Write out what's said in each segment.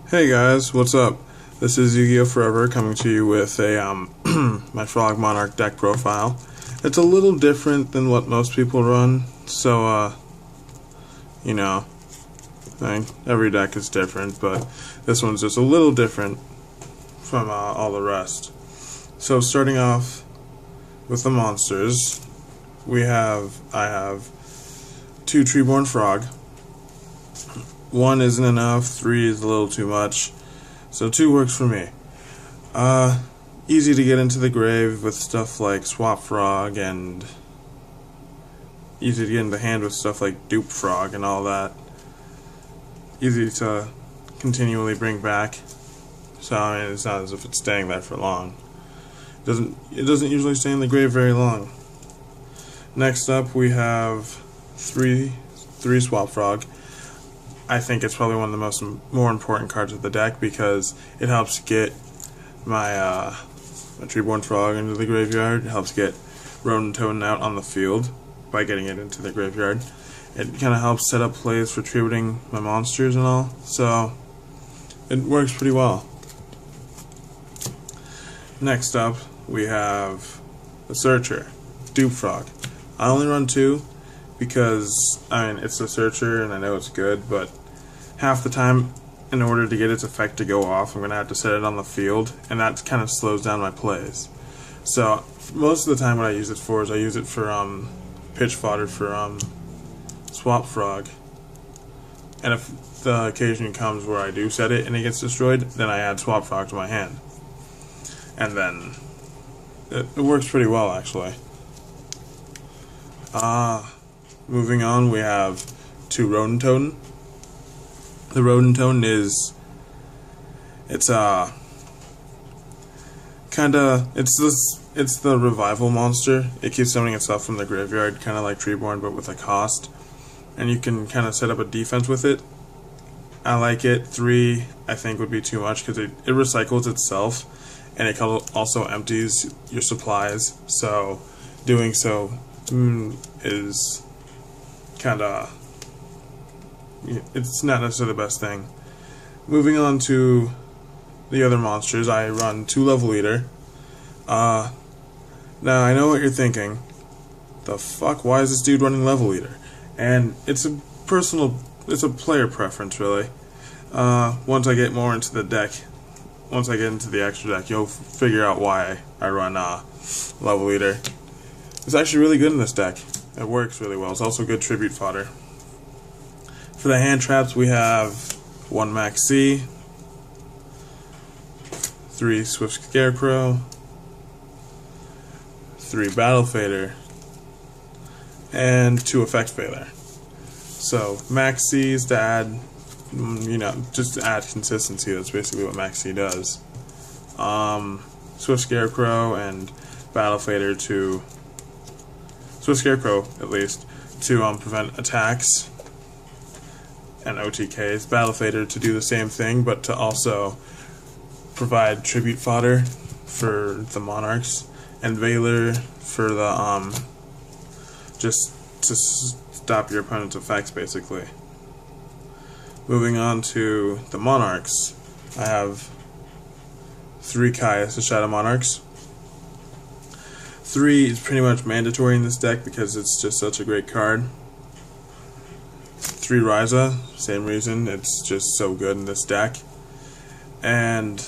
Hey guys, what's up? This is Yu-Gi-Oh! Forever coming to you with a my Frog Monarch deck profile. It's a little different than what most people run, so you know, every deck is different, but this one's just a little different from all the rest. So starting off with the monsters, I have 2 Treeborn Frog. 1 isn't enough, 3 is a little too much, so 2 works for me. Easy to get into the grave with stuff like Swap Frog, and easy to get in the hand with stuff like Dupe Frog and all that. Easy to continually bring back, so I mean, it's not as if it's staying there for long. It doesn't usually stay in the grave very long. Next up we have 3 Swap Frog. I think it's probably one of the more important cards of the deck because it helps get my Treeborn Frog into the graveyard. It helps get Rodent Totem out on the field by getting it into the graveyard. It kind of helps set up plays for tributing my monsters and all, so it works pretty well. Next up, we have the Searcher, Dupe Frog. I only run 2 because, I mean, it's the Searcher and I know it's good, but half the time, in order to get its effect to go off, I'm going to have to set it on the field, and that kind of slows down my plays. So, most of the time what I use it for is I use it for pitch fodder for Swap Frog. And if the occasion comes where I do set it and it gets destroyed, then I add Swap Frog to my hand. And then it works pretty well, actually. Moving on, we have 2 Rodent Totem. The Rodent Totem it's the revival monster. It keeps summoning itself from the graveyard, kind of like Treeborn, but with a cost. And you can kind of set up a defense with it. I like it. 3, I think, would be too much because it recycles itself, and it also empties your supplies. So doing so is kind of, it's not necessarily the best thing. Moving on to the other monsters, I run 2 Level Eater. Now I know what you're thinking. The fuck? Why is this dude running Level Eater? And it's a player preference, really. Once I get more into the deck, once I get into the extra deck, you'll figure out why I run Level Eater. It's actually really good in this deck. It works really well. It's also good tribute fodder. For the hand traps, we have 1 Max C, 3 Swift Scarecrow, 3 Battle Fader, and 2 Effect Failure. So Max C is to add, just to add consistency. That's basically what Max C does. Swift Scarecrow and Battle Fader to Swift Scarecrow, at least, to prevent attacks and OTKs. Battle Fader to do the same thing, but to also provide tribute fodder for the Monarchs, and Veiler for the just to stop your opponent's effects, basically. Moving on to the Monarchs, I have 3 Caius, the Shadow Monarchs. 3 is pretty much mandatory in this deck because it's just such a great card. 3 Ryza, same reason, it's just so good in this deck. And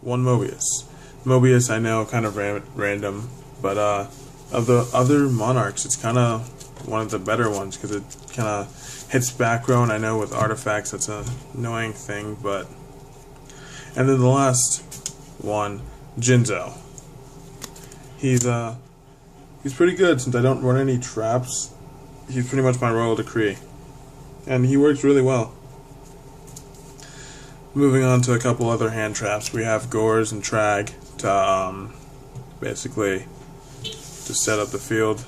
1 Mobius. Mobius, I know, kind of random, but of the other Monarchs, it's kind of one of the better ones because it kind of hits back row, and I know with artifacts that's an annoying thing, but... And then the last one, Jinzo. He's pretty good since I don't run any traps. He's pretty much my Royal Decree, and he works really well. Moving on to a couple other hand traps, we have Gores and Trag to basically to set up the field.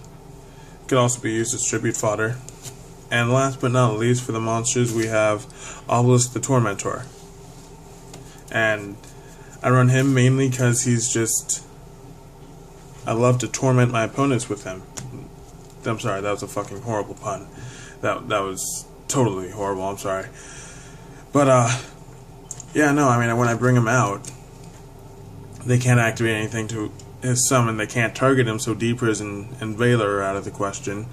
It can also be used as tribute fodder. And last but not least, for the monsters, we have Obelisk the Tormentor. And I run him mainly because he's just... I love to torment my opponents with him. I'm sorry, that was a fucking horrible pun. That was totally horrible, I'm sorry. But Yeah, no, I mean, when I bring him out, they can't activate anything to his summon. They can't target him, so Deepers and Valor are out of the question.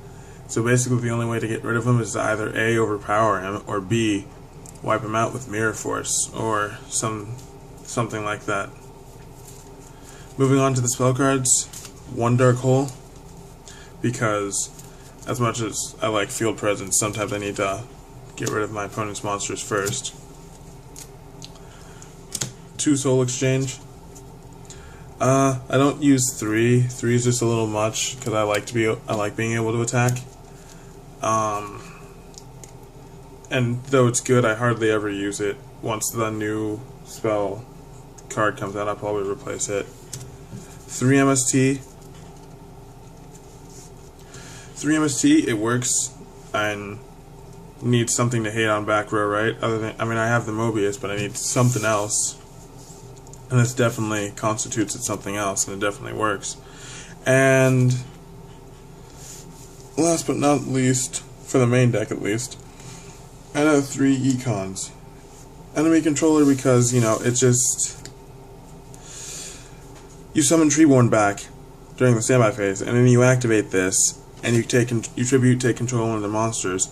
So basically the only way to get rid of him is to either A, overpower him, or B, wipe him out with Mirror Force, or something like that. Moving on to the spell cards, one Dark Hole, because as much as I like Field Presence, sometimes I need to get rid of my opponent's monsters first. 2 Soul Exchange. I don't use 3. 3 is just a little much because I like being able to attack. And though it's good, I hardly ever use it. Once the new spell card comes out, I'll probably replace it. 3 MST. 3 MST, it works and needs something to hate on back row, right? I mean, I have the Mobius, but I need something else. And this definitely constitutes it something else, and it definitely works. And last but not least, for the main deck at least, I have 3 Econs. Enemy Controller because, you know, it's just... You summon Treeborn back during the standby phase, and then you activate this, and you take control of one of the monsters,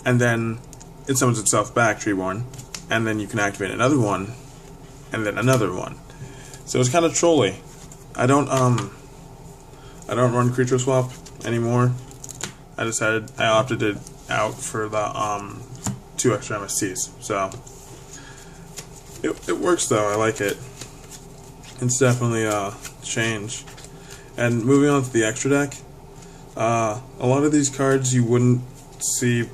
and then it summons itself back, Treeborn, and then you can activate another one, and then another one. So it's kind of trolly. I don't run creature swap anymore. I opted it out for the 2 extra MSTs. So it works though. I like it. It's definitely a change. And moving on to the extra deck, a lot of these cards you wouldn't see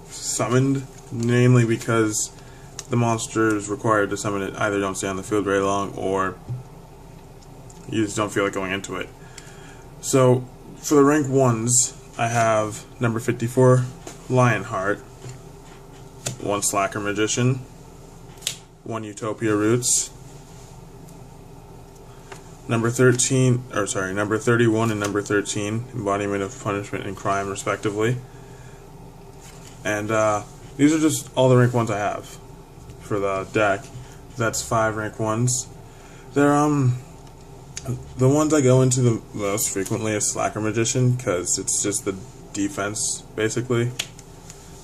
summoned, namely because the monsters required to summon it either don't stay on the field very long or you just don't feel like going into it. So for the rank 1s, I have number 54, Lionheart, 1 Slacker Magician, 1 Utopia Roots, number 31 and number 13, Embodiment of Punishment and Crime respectively. And these are just all the rank 1s I have for the deck. That's 5 rank 1s. They're the ones I go into the most frequently is Slacker Magician because it's just the defense basically.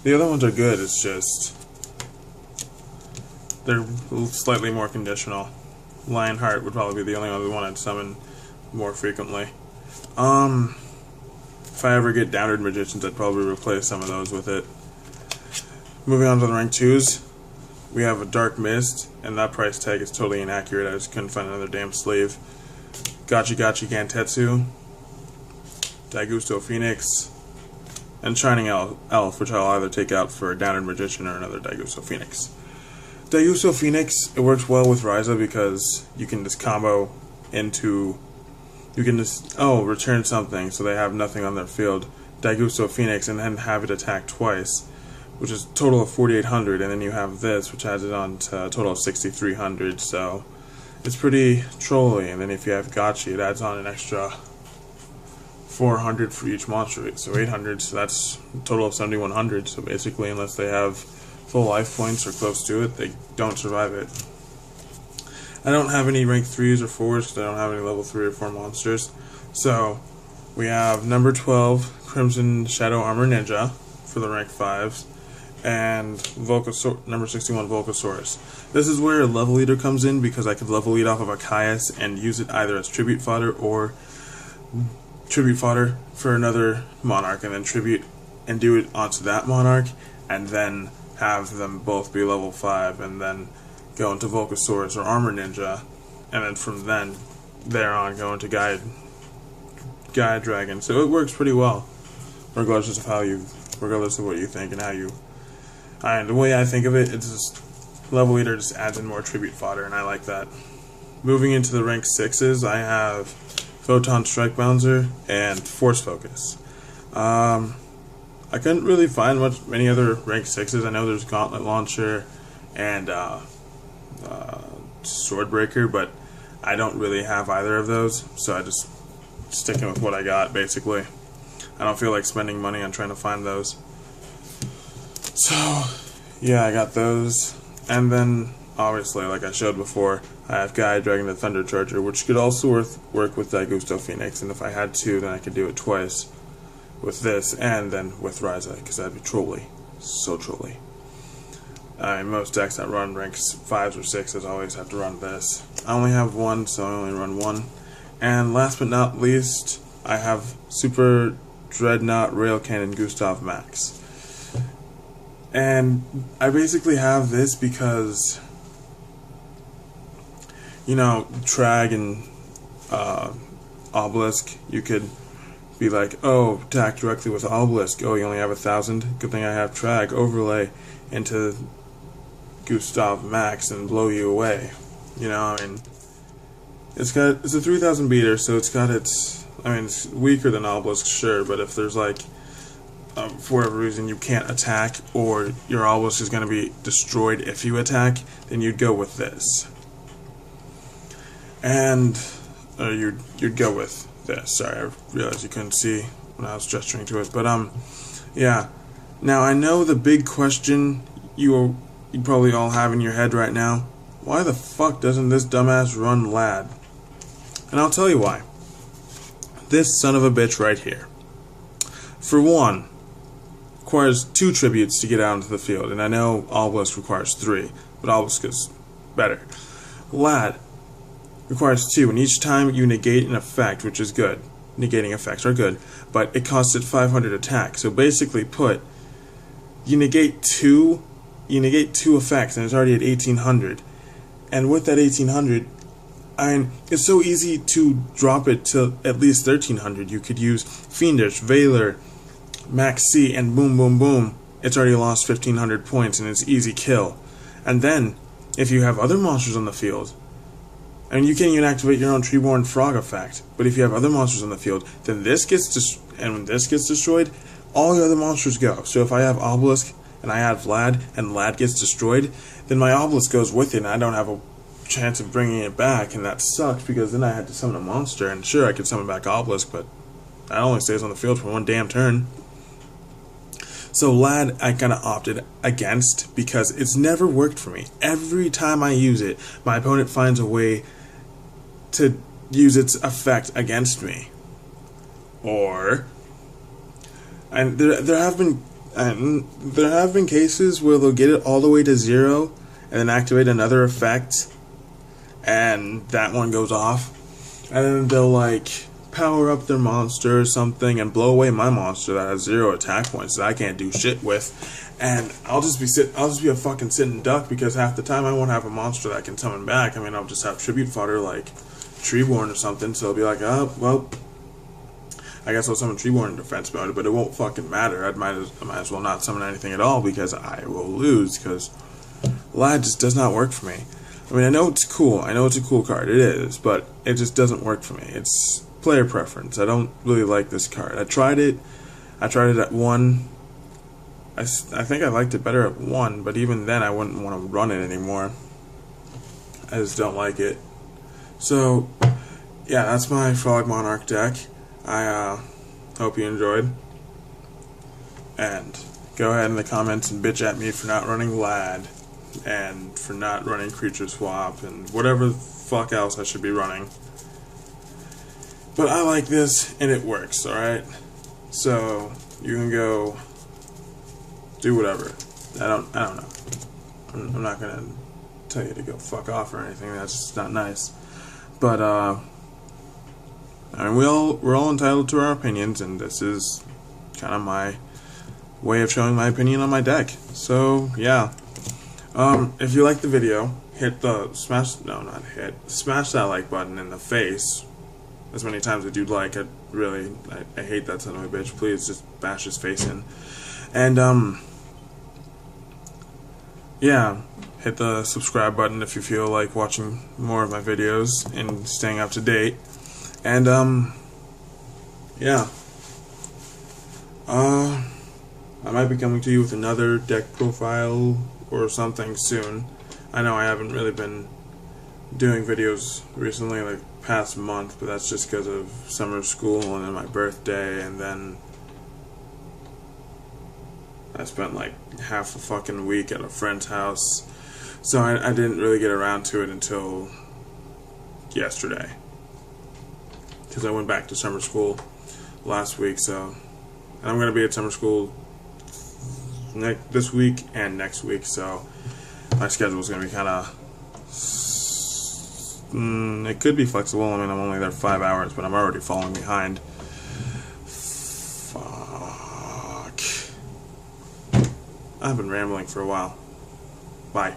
The other ones are good, it's just they're slightly more conditional. Lionheart would probably be the only other one I'd summon more frequently. If I ever get Downward Magicians, I'd probably replace some of those with it. Moving on to the rank 2s, we have a Dark Mist, and that price tag is totally inaccurate. I just couldn't find another damn sleeve. Gachi Gachi Gantetsu, Daigusto Phoenix, and Shining Elf, which I'll either take out for a Downward Magician or another Daigusto Phoenix. Daigusto Phoenix, it works well with Ryza because you can just combo into... You can just, return something so they have nothing on their field. Daigusto Phoenix, and then have it attack twice, which is a total of 4,800, and then you have this, which adds it on to a total of 6,300, so it's pretty trolly. And then if you have Gachi, it adds on an extra 400 for each monster, so 800, so that's a total of 7,100, so basically unless they have full life points or close to it, they don't survive it. I don't have any rank 3s or 4s because I don't have any level 3 or 4 monsters, so we have number 12, Crimson Shadow Armor Ninja for the rank 5s, and number 61, Volcasaurus. This is where Level Leader comes in because I could level lead off of a Caius and use it either as tribute fodder or tribute fodder for another Monarch, and then tribute and do it onto that Monarch, and then have them both be level 5, and then go into Volcasaurus or Armor Ninja, and then from there on go into Gaia Dragon. So it works pretty well, regardless of what you think and how you. And the way I think of it, it's just Level Leader just adds in more tribute fodder, and I like that. Moving into the rank 6s, I have Photon Strike Bouncer and Force Focus. I couldn't really find many other rank 6s. I know there's Gauntlet Launcher and Swordbreaker, but I don't really have either of those, so I just sticking with what I got basically. I don't feel like spending money on trying to find those. So yeah, I got those, And then, obviously, like I showed before, I have Gaia Dragon the Thunder Charger, which could also work with Daigusto Phoenix, and if I had to, then I could do it twice with this, and then with Ryza, because that'd be trolly. So trolly. Most decks that run ranks 5s or 6s always have to run this. I only have one, so I only run one. And last but not least, I have Super Dreadnought Rail Cannon Gustav Max. And I basically have this because, you know, Trag and Obelisk, you could be like, oh, attack directly with Obelisk. Oh, you only have 1,000? Good thing I have Trag. Overlay into Gustav Max and blow you away. You know, I mean, it's a 3,000 beater, so it's got its, I mean, it's weaker than Obelisk, sure, but if there's like, for whatever reason you can't attack, or your Obelisk is going to be destroyed if you attack, then you'd go with this. And, you'd go with this. Sorry, I realized you couldn't see when I was gesturing to it, but, yeah. Now, I know the big question you probably all have in your head right now, why the fuck doesn't this dumbass run Lad? And I'll tell you why. This son of a bitch right here. For one, requires 2 tributes to get out into the field, and I know Obelisk requires 3, but Obelisk is better. Lad requires 2, and each time you negate an effect, which is good. Negating effects are good, but it costs it 500 attack. So basically put, you negate 2 effects, and it's already at 1800. And with that 1800, it's so easy to drop it to at least 1300. You could use Fiendish, Valor, Max C, and boom, boom, boom. It's already lost 1500 points, and it's easy kill. And then, if you have other monsters on the field, and you can't even activate your own Treeborn Frog effect, but if you have other monsters on the field, then this gets and when this gets destroyed, all the other monsters go. So if I have Obelisk, and I add Vlad, and Vlad gets destroyed, then my Obelisk goes with it, and I don't have a chance of bringing it back, and that sucks, because then I had to summon a monster, and sure, I could summon back Obelisk, but that only stays on the field for one damn turn. So Lad, I kind of opted against, because it's never worked for me. Every time I use it, my opponent finds a way to use its effect against me. And there have been cases where they'll get it all the way to 0 and then activate another effect, and that one goes off, and then they'll like power up their monster or something and blow away my monster that has 0 attack points that I can't do shit with, and I'll just be a fucking sitting duck, because half the time I won't have a monster that I can summon back. I mean, I'll just have tribute fodder like Treeborn or something, so I'll be like, oh, well, I guess I'll summon Treeborn in defense mode, but it won't fucking matter. I might as well not summon anything at all, because I will lose, because Lad just does not work for me. I mean, I know it's cool. I know it's a cool card. It is, but it just doesn't work for me. It's player preference. I don't really like this card. I tried it at 1. I think I liked it better at 1, but even then I wouldn't want to run it anymore. I just don't like it. So, yeah, that's my Frog Monarch deck. I hope you enjoyed. And go ahead in the comments and bitch at me for not running Lad, and for not running Creature Swap, and whatever the fuck else I should be running. But I like this, and it works, alright? So, you can go do whatever. I don't know. I'm not gonna tell you to go fuck off or anything. That's just not nice. But, I mean, we're all entitled to our opinions, and this is kind of my way of showing my opinion on my deck. So, yeah. If you like the video, smash that like button in the face as many times as you'd like. I hate that son of a bitch. Please just bash his face in. And, yeah, hit the subscribe button if you feel like watching more of my videos and staying up to date. And, yeah. I might be coming to you with another deck profile or something soon. I know I haven't really been doing videos recently, like past month, but that's just because of summer school and then my birthday, and then I spent like half a fucking week at a friend's house So I didn't really get around to it until yesterday, because I went back to summer school last week. So, and I'm going to be at summer school this week and next week, so my schedule is going to be kind of it could be flexible. I mean, I'm only there 5 hours, but I'm already falling behind. Fuck. I've been rambling for a while. Bye.